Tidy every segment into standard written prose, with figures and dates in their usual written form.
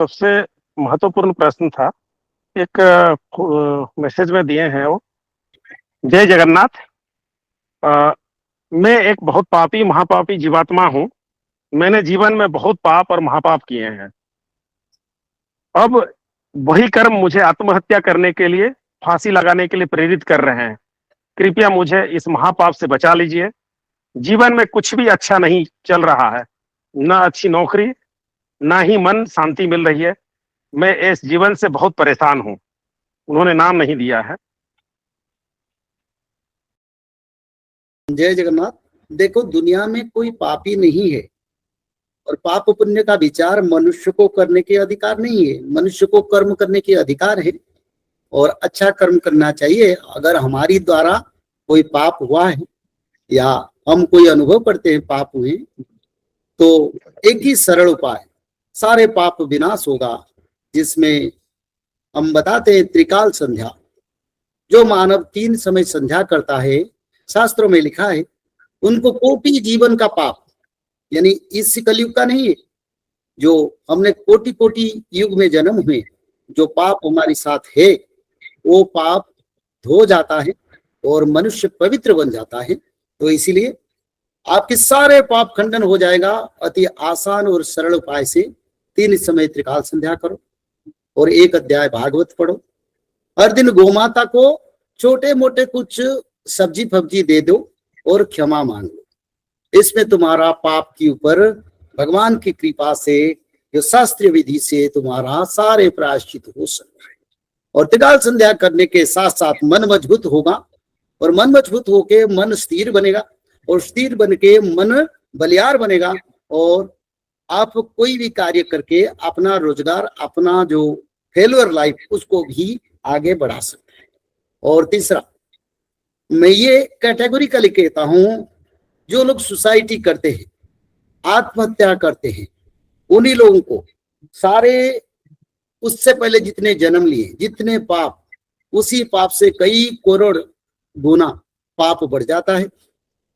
सबसे महत्वपूर्ण प्रश्न था। एक मैसेज में दिए हैं वो। जय जगन्नाथ। अ, मैं एक बहुत पापी महापापी जीवात्मा हूँ। मैंने जीवन में बहुत पाप और महापाप किए हैं। अब वही कर्म मुझे आत्महत्या करने के लिए, फांसी लगाने के लिए प्रेरित कर रहे हैं। कृपया मुझे इस महापाप से बचा लीजिए। जीवन में कुछ भी अच्छा नहीं चल रहा है। ना अच्छी नौकरी, ना ही मन शांति मिल रही है। मैं इस जीवन से बहुत परेशान हूँ। उन्होंने नाम नहीं दिया है। जय जगन्नाथ। देखो, दुनिया में कोई पापी नहीं है और पाप पुण्य का विचार मनुष्य को करने के अधिकार नहीं है। मनुष्य को कर्म करने के अधिकार है और अच्छा कर्म करना चाहिए। अगर हमारी द्वारा कोई पाप हुआ है या हम कोई अनुभव करते हैं पाप हुए, तो एक ही सरल उपाय, सारे पाप विनाश होगा, जिसमें हम बताते हैं त्रिकाल संध्या। जो मानव 3 समय संध्या करता है, शास्त्रों में लिखा है, उनको कोटि जीवन का पाप, यानी इस कलयुग का नहीं है, जो हमने कोटि कोटि युग में जन्म हुए, जो पाप हमारे साथ है, वो पाप धो जाता है और मनुष्य पवित्र बन जाता है। तो इसीलिए आपके सारे पाप खंडन हो जाएगा अति आसान और सरल उपाय से। 3 समय त्रिकाल संध्या करो और 1 अध्याय भागवत पढ़ो। हर दिन गोमाता को छोटे मोटे कुछ सब्जी फब्जी दे दो और क्षमा मांग लो। इसमें तुम्हारा पाप के ऊपर भगवान की कृपा से, जो शास्त्रीय विधि से तुम्हारा सारे प्रायश्चित हो सकता है। और त्रिकाल संध्या करने के साथ साथ मन मजबूत होगा और मन मजबूत होके मन स्थिर बनेगा और स्थिर बन के मन बलियार बनेगा और आप कोई भी कार्य करके अपना रोजगार, अपना जो फेलुअर लाइफ, उसको भी आगे बढ़ा सकते हैं। और तीसरा, मैं ये कैटेगोरिकली कहता हूं, जो लोग सुसाइटी करते हैं, आत्महत्या करते हैं, उन्हीं लोगों को सारे उससे पहले जितने जन्म लिए, जितने पाप, उसी पाप से कई करोड़ गुना पाप बढ़ जाता है।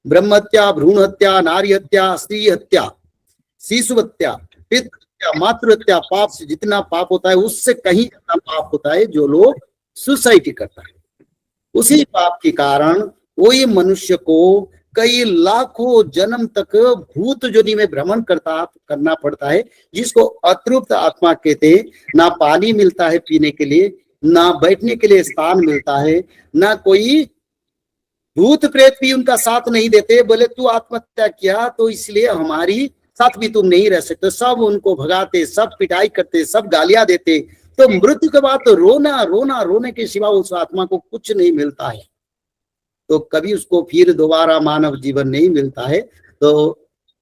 ब्रह्म हत्या, भ्रूण हत्या, नारी हत्या, स्त्री हत्या, शिशु हत्या, पितृ हत्या, मातृ हत्या, पाप से जितना पाप होता है उससे कहीं ज्यादा पाप होता है जो लोग सुसाइटी करता है। उसी पाप के कारण वही मनुष्य को कई लाखों जन्म तक भूत योनि में भ्रमण करना पड़ता है, जिसको अतृप्त आत्मा कहते हैं। ना पानी मिलता है पीने के लिए, ना बैठने के लिए स्थान मिलता है, ना कोई भूत प्रेत भी उनका साथ नहीं देते। बोले तू आत्महत्या किया तो इसलिए हमारी साथ भी तुम नहीं रह सकते। सब उनको भगाते, सब पिटाई करते, सब गालियां देते। तो मृत्यु के बाद तो रोना रोना, रोने के सिवा उस आत्मा को कुछ नहीं मिलता है। तो कभी उसको फिर दोबारा मानव जीवन नहीं मिलता है। तो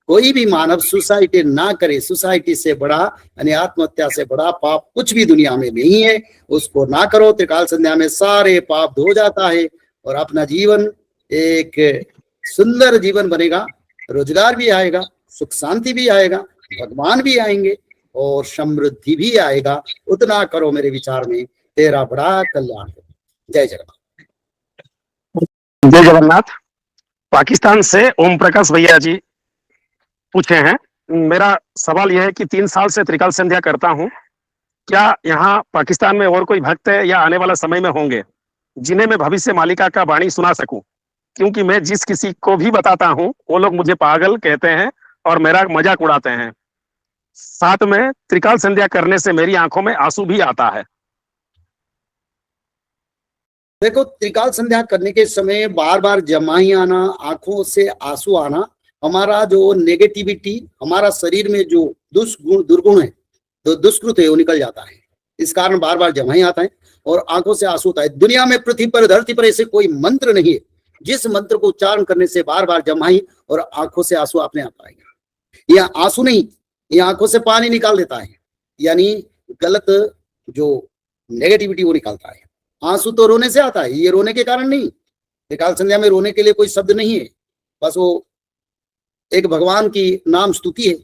कोई भी मानव सुसाइटी ना करे। सुसाइटी से बड़ा, यानी आत्महत्या से बड़ा पाप कुछ भी दुनिया में नहीं है। उसको ना करो। त्रिकाल संध्या में सारे पाप धो जाता है और अपना जीवन एक सुंदर जीवन बनेगा। रोजगार भी आएगा, सुख शांति भी आएगा, भगवान भी आएंगे और समृद्धि भी आएगा। उतना करो, मेरे विचार में तेरा बड़ा कल्याण हो। जय जगन्नाथ। जय जगन्नाथ। पाकिस्तान से ओम प्रकाश भैया जी पूछे हैं। मेरा सवाल यह है कि 3 साल से त्रिकाल संध्या करता हूँ। क्या यहाँ पाकिस्तान में और कोई भक्त है या आने वाला समय में होंगे जिन्हें मैं भविष्य मालिका का वाणी सुना सकूं? क्योंकि मैं जिस किसी को भी बताता हूँ वो लोग मुझे पागल कहते हैं और मेरा मजाक उड़ाते हैं। साथ में त्रिकाल संध्या करने से मेरी आंखों में आंसू भी आता है। देखो, त्रिकाल संध्या करने के समय बार बार जमाई आना, आंखों से आंसू आना, हमारा जो नेगेटिविटी, हमारा शरीर में जो दुर्गुण है, जो दुष्कृत है, वो निकल जाता है। इस कारण बार बार जमाई आता है और आंखों से आंसू होता है। दुनिया में, पृथ्वी पर, धरती पर ऐसे कोई मंत्र नहीं है जिस मंत्र को उच्चारण करने से बार बार जमाई और आंखों से आंसू अपने आप आएगा। यह आंसू नहीं, ये आंखों से पानी निकाल देता है, यानी गलत जो नेगेटिविटी वो निकालता है। आंसू तो रोने से आता है, ये रोने के कारण नहीं। त्रिकाल संध्या में रोने के लिए कोई शब्द नहीं है, बस वो एक भगवान की नाम स्तुति है।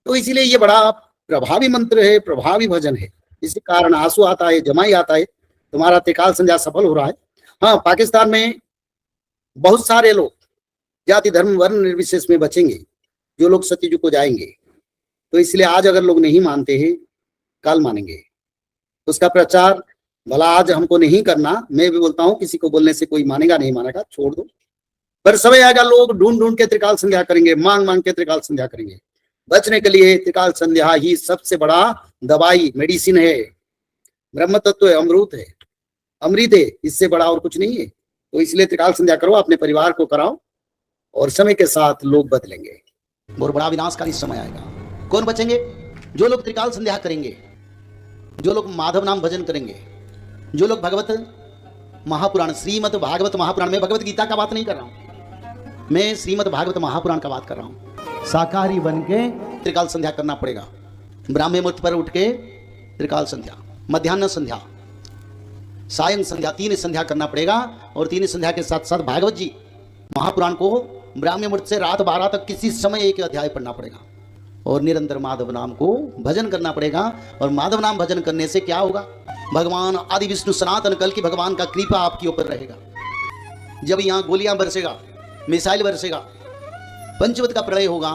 तो इसीलिए ये बड़ा प्रभावी मंत्र है, प्रभावी भजन है। इसी कारण आंसू आता है, जमाई आता है। तुम्हारा त्रिकाल संध्या सफल हो रहा है। हाँ, पाकिस्तान में बहुत सारे लोग जाति धर्म वर्ण निर्विशेष में बचेंगे, जो लोग सत्ययुग को जाएंगे। तो इसलिए आज अगर लोग नहीं मानते हैं कल मानेंगे। उसका प्रचार भला आज हमको नहीं करना, मैं भी बोलता हूँ किसी को बोलने से कोई मानेगा नहीं मानेगा, छोड़ दो। पर समय आएगा लोग ढूंढ ढूंढ के त्रिकाल संध्या करेंगे, मांग मांग के त्रिकाल संध्या करेंगे। बचने के लिए त्रिकाल संध्या ही सबसे बड़ा दवाई मेडिसिन है, ब्रह्म तत्व है, अमृत है, अमृत है, इससे बड़ा और कुछ नहीं है। तो इसलिए त्रिकाल संध्या करो, अपने परिवार को कराओ, और समय के साथ लोग बदलेंगे। बहुत बड़ा विनाशकारी समय आएगा। कौन बचेंगे? जो लोग त्रिकाल संध्या करेंगे, जो लोग माधव नाम भजन करेंगे, जो लोग भगवत महापुराण, श्रीमद् भागवत महापुराण में भगवत गीता का बात नहीं कर रहा हूं, मैं श्रीमद् भागवत महापुराण का बात कर रहा हूं। शाकाहारी बन के त्रिकाल संध्या करना पड़ेगा। ब्राह्मण मुहूर्त पर उठ के त्रिकाल संध्या, मध्याह्न संध्या, सायं संध्या, 3 संध्या करना पड़ेगा। और 3 संध्या के साथ साथ भागवत जी महापुराण को ब्राह्मण मुहूर्त से रात 12 तक किसी समय एक अध्याय पढ़ना पड़ेगा। और निरंतर माधव नाम को भजन करना पड़ेगा। और माधव नाम भजन करने से क्या होगा? भगवान आदि विष्णु सनातन कल की भगवान का कृपा आपके ऊपर रहेगा। जब यहाँ गोलियां बरसेगा, मिसाइल बरसेगा, पंचवत का प्रलय होगा,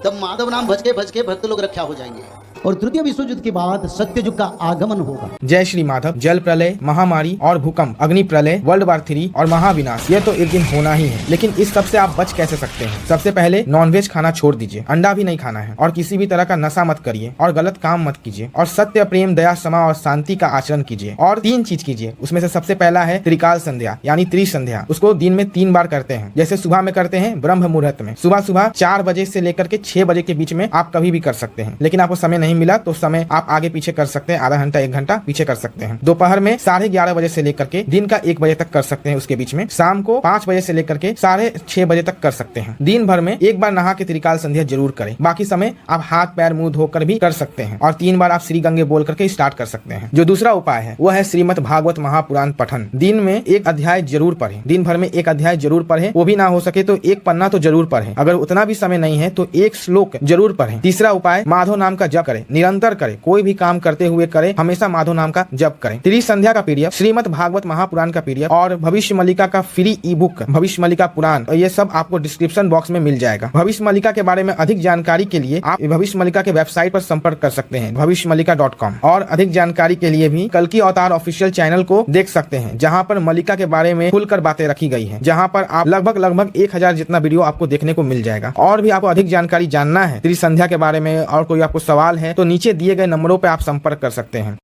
तब माधव नाम भज के भक्त लोग रक्षा हो जाएंगे। और तृतीय विश्व युद्ध के बाद सत्य युग का आगमन होगा। जय श्री माधव। जल प्रलय, महामारी और भूकंप, अग्नि प्रलय, वर्ल्ड वार 3 और महाविनाश, ये तो एक दिन होना ही है। लेकिन इस सब से आप बच कैसे सकते हैं? सबसे पहले नॉनवेज खाना छोड़ दीजिए, अंडा भी नहीं खाना है, और किसी भी तरह का नशा मत करिए, और गलत काम मत कीजिए, और सत्य, प्रेम, दया, क्षमा और शांति का आचरण कीजिए। और 3 चीज कीजिए। उसमें से सबसे पहला है त्रिकाल संध्या यानी त्रिसंध्या। उसको दिन में 3 बार करते हैं। जैसे सुबह में करते हैं ब्रह्म मुहूर्त में, सुबह 4 बजे से लेकर के 6 बजे के बीच में आप कभी भी कर सकते हैं। लेकिन आपको समय नहीं मिला तो समय आप आगे पीछे कर सकते हैं, आधा घंटा 1 घंटा पीछे कर सकते हैं। दोपहर में 11:30 बजे से लेकर के दिन का 1 बजे तक कर सकते हैं उसके बीच में। शाम को 5 बजे से लेकर के 6:30 बजे तक कर सकते हैं। दिन भर में 1 बार नहा के त्रिकाल संध्या जरूर करें। बाकी समय आप हाथ पैर मुंह धोकर भी कर सकते हैं। और 3 बार आप श्री गंगे बोल करके स्टार्ट कर सकते हैं। जो दूसरा उपाय है वो है श्रीमद् भागवत महापुराण पठन। दिन में 1 अध्याय जरूर पढ़ें। दिन भर में 1 अध्याय जरूर पढ़ें। वो भी ना हो सके तो 1 पन्ना तो जरूर पढ़ें। अगर उतना भी समय नहीं है तो 1 श्लोक जरूर पढ़ें। तीसरा उपाय, माधव नाम का जप करें, निरंतर करें, कोई भी काम करते हुए करें, हमेशा माधव नाम का जप करें। त्रिसंध्या का पीडीएफ, श्रीमद् भागवत महापुराण का पीडीएफ और भविष्य मल्लिका का फ्री ई बुक भविष्य मल्लिका पुराण, ये सब आपको डिस्क्रिप्शन बॉक्स में मिल जाएगा। भविष्य मल्लिका के बारे में अधिक जानकारी के लिए आप भविष्य मल्लिका के वेबसाइट पर संपर्क कर सकते हैं, भविष्यमल्लिका.com। और अधिक जानकारी के लिए भी कल्कि अवतार ऑफिशियल चैनल को देख सकते हैं, जहाँ पर मल्लिका के बारे में खुलकर बातें रखी गई है, जहाँ पर आप लगभग 1000 जितना वीडियो आपको देखने को मिल जाएगा। और भी आपको अधिक जानकारी जानना है त्रिसंध्या के बारे में और कोई आपको सवाल है तो नीचे दिए गए नंबरों पर आप संपर्क कर सकते हैं।